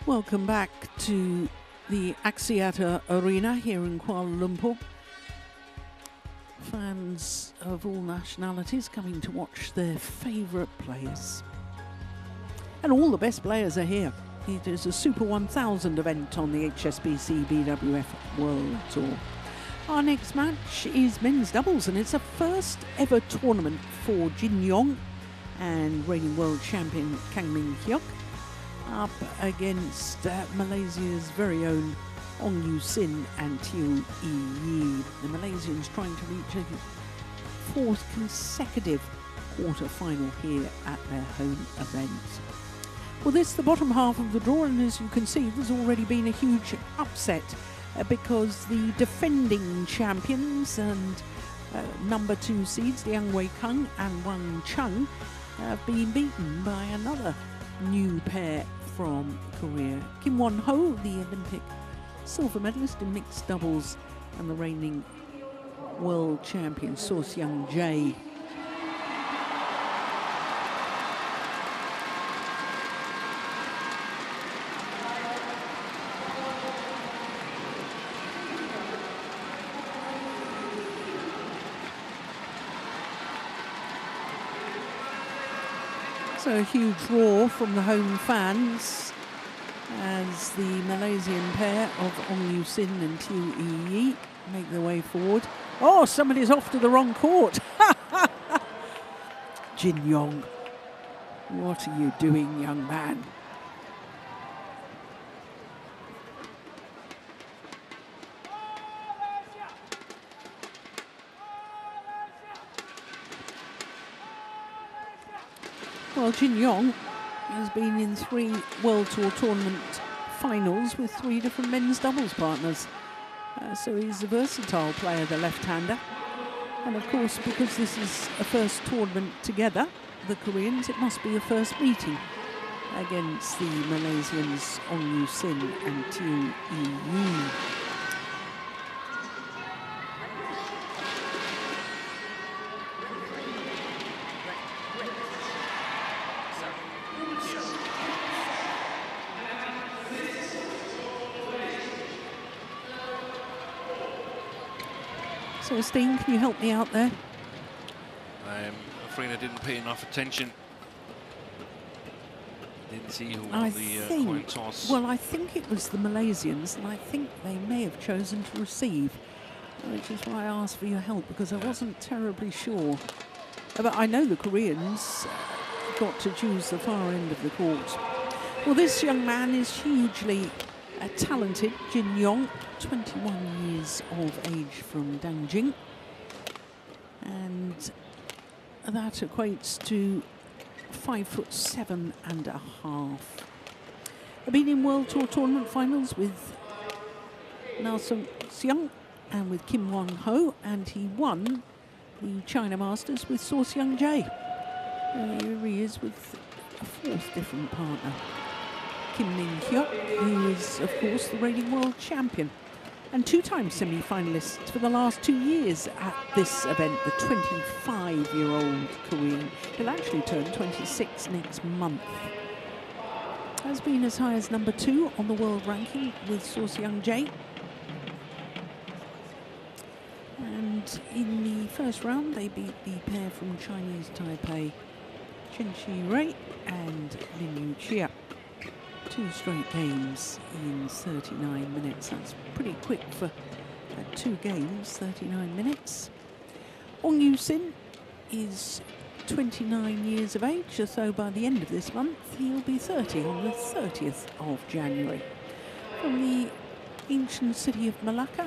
Welcome back to the Axiata Arena here in Kuala Lumpur. Fans of all nationalities coming to watch their favourite players. And all the best players are here. It is a Super 1000 event on the HSBC BWF World Tour. Our next match is men's doubles, and it's a first ever tournament for Jin Yong and reigning world champion Kang Min Hyuk up against Malaysia's very own Ong Yu Sin and Teo Yi Yi. The Malaysians trying to reach a 4th consecutive quarter-final here at their home event. Well, this is the bottom half of the draw, and as you can see, there's already been a huge upset because the defending champions and number 2 seeds, Liang Wei Kung and Wang Chung, have been beaten by another new pair from Korea. Kim Won-ho, the Olympic silver medalist in mixed doubles, and the reigning world champion, So Seung Jae. So a huge roar from the home fans as the Malaysian pair of Ong Yu Sin and Tiu Yi make their way forward. Oh, somebody's off to the wrong court. Jin Yong, what are you doing, young man? Well, Jin Yong has been in 3 World Tour tournament finals with 3 different men's doubles partners. So he's a versatile player, the left-hander. And of course, because this is a first tournament together, the Koreans, it must be a first meeting against the Malaysians Ong Yu Sin and Tiu Yi. So, Steen, can you help me out there? I'm afraid I didn't pay enough attention. Didn't see who I won the coin toss. Well, I think it was the Malaysians, and I think they may have chosen to receive, which is why I asked for your help, because I wasn't terribly sure. But I know the Koreans got to choose the far end of the court. Well, this young man is hugely talented, Jin Yong, 21 years of age from Danjing, and that equates to 5'7½". I've been in World Tour tournament finals with Nelson Xiang and with Kim Won Ho, and he won the China Masters with So Seung Jae. Here he is with a 4th different partner, Kim Min Hyuk, who is, of course, the reigning world champion and 2-time semi-finalist for the last 2 years at this event, the 25-year-old Korean. He'll actually turn 26 next month. Has been as high as number 2 on the world ranking with So Seung Jae. And in the first round, they beat the pair from Chinese Taipei, Chen Qi-rui and Lin Yu-chia. 2 straight games in 39 minutes. That's pretty quick for 2 games, 39 minutes. Ong Yu Sin is 29 years of age, so by the end of this month he'll be 30 on the 30th of January. From the ancient city of Malacca,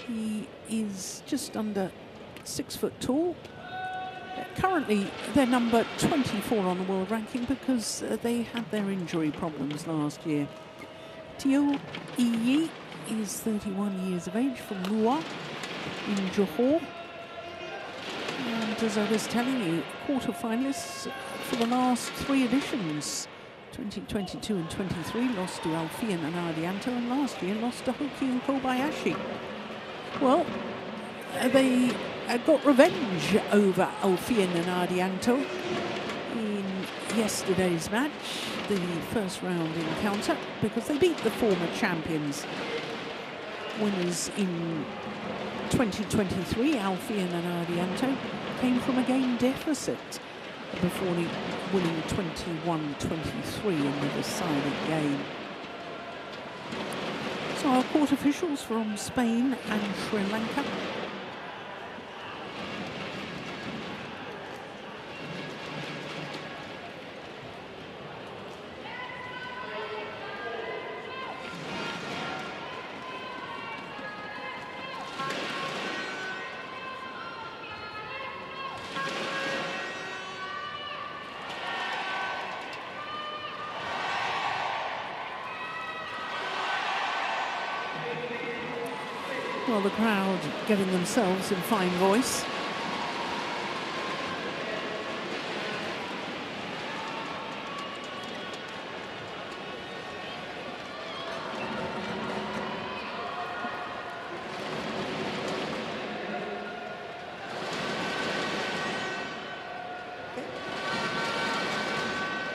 he is just under 6 foot tall. Currently, they're number 24 on the world ranking because they had their injury problems last year. Tiu Yi is 31 years of age from Ruwa in Johor. And as I was telling you, quarter-finalists for the last 3 editions, 2022 and 23, lost to Alfian and Ardianto, and last year lost to Hoki and Kobayashi. Well, they got revenge over Alfian and Ardianto in yesterday's match, the first round encounter, because they beat the former champions. Winners in 2023, Alfian and Ardianto, came from a game deficit before winning 21-23 in the decided game. So our court officials from Spain and Sri Lanka. Well, the crowd getting themselves in fine voice.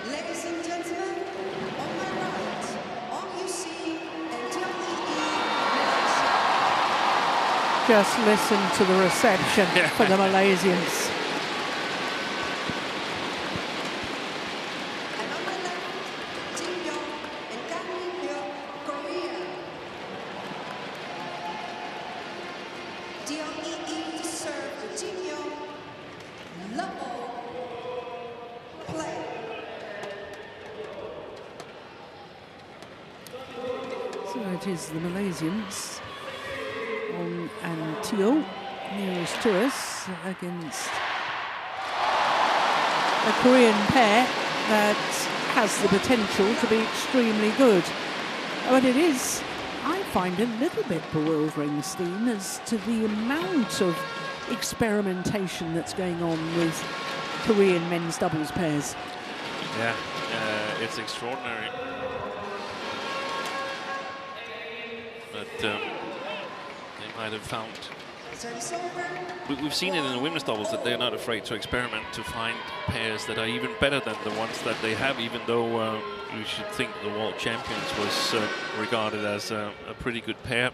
Ladies and gentlemen, on my right, Ong Yu Sin and Tiu Yi. Just listen to the reception for the Malaysians. So it is the Malaysians, Ong and Teo, nearest to us, against a Korean pair that has the potential to be extremely good. But it is, I find, a little bit bewildering, Steen, as to the amount of experimentation that's going on with Korean men's doubles pairs. Yeah, it's extraordinary. But they might have found... We've seen it in the women's doubles that they're not afraid to experiment to find pairs that are even better than the ones that they have, even though you should think the world champions was regarded as a pretty good pair.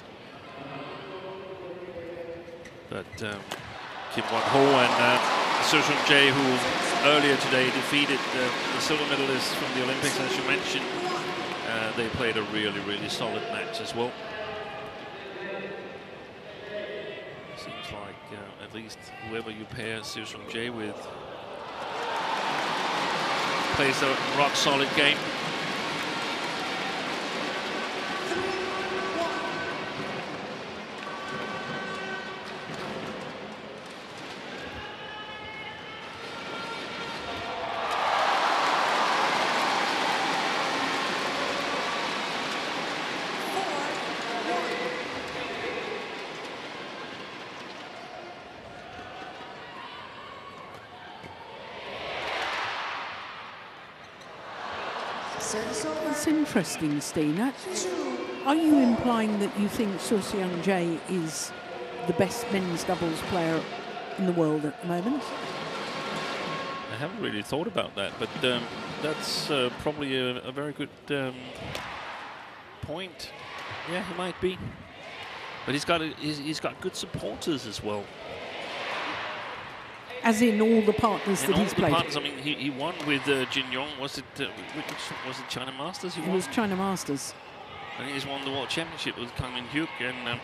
But Kim Won-ho and Seo Seung-jae, who earlier today defeated the silver medalist from the Olympics, as you mentioned, they played a really, really solid match as well. Seems like at least whoever you pair Seo Seung-jae with plays a rock solid game. It's interesting, Steen. Are you implying that you think Seo Seung-jae is the best men's doubles player in the world at the moment? I haven't really thought about that, but that's probably a very good point. Yeah, he might be, but he's got good supporters as well. As in all the partners that he's played. Partners, I mean, he won with Jin Yong. Was it China Masters? It was China Masters. And he's won the World Championship with Kang Min-hyuk, and